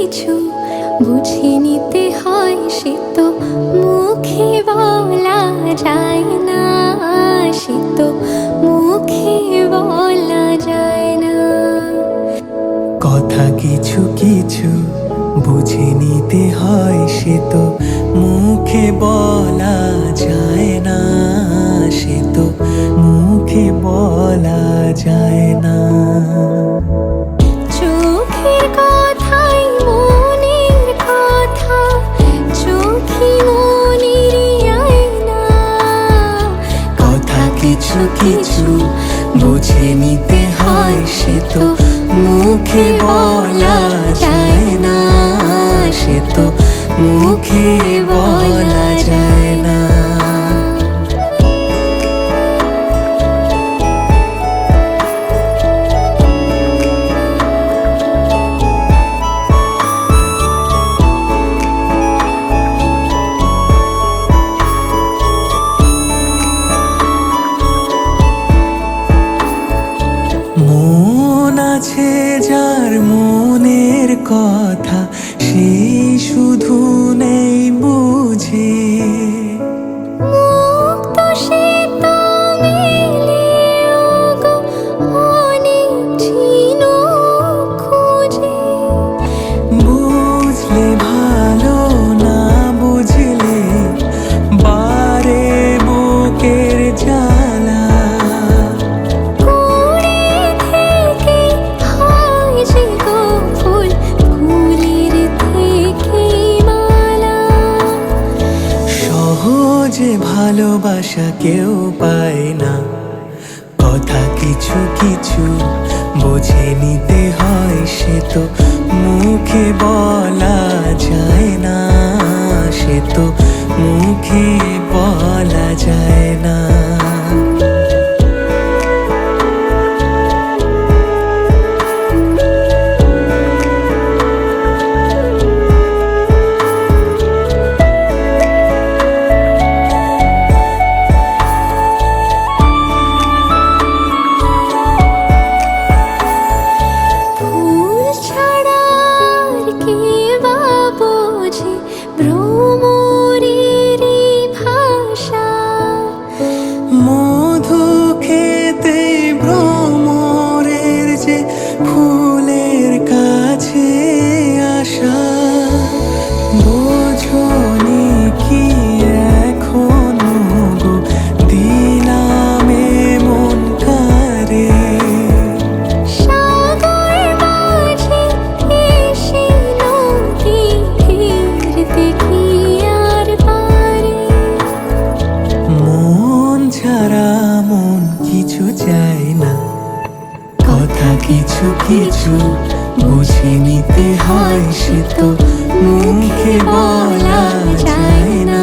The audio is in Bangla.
কিছু বুঝে নিতে হয়, সে তো মুখে বলা যায় না, সে তো মুখে বলা যায় না। কথা কিছু কিছু বুঝে নিতে হয়, সে তো মুখে বলা যায় না, সে তো মুখে বলা যায় না। চোখের কথাই মনের কথা, চোখই মনের আয়না। কথা কিছু কিছু বুঝে নিতে হয়, সে তো মুখে বলা যায় না, সে তো মুখে বলা যায় না। মন আছে যার মনের কথা, সে শুধু নেই বুঝে। মুখ তো সে তো মেলেও গো অনেক ঝিনুক খুঁজে। বুঝলে ভালো, না বুঝলে বারে বুকের জ্বালা। কুড়ে থেকে হয় যে গো ফুল, ফুলের থেকে মালা। সহজে ভালোবাসা কেউ পায় না, কথা কিছু কিছু বুঝে নিতে হয়, সে তো মুখে বলা যায় না, সে তো মুখে বলা যায় না। ফুল ছাড়া আর কে বা বোঝে ভ্রমরেরই ভাষা। মধু খেতে ভ্রমরের যে ফুলের কাছে আসা। বোঝনি কি এখনো গো দিলামে মন কারে। সাগর মাঝে এসে নদী ফিরতে কি আর পারে। মন ছাড়া মন কিছু চায় না, কথা কিছু কিছু বুঝে নিতে হয়, সে তো মুখে বলা যায় না।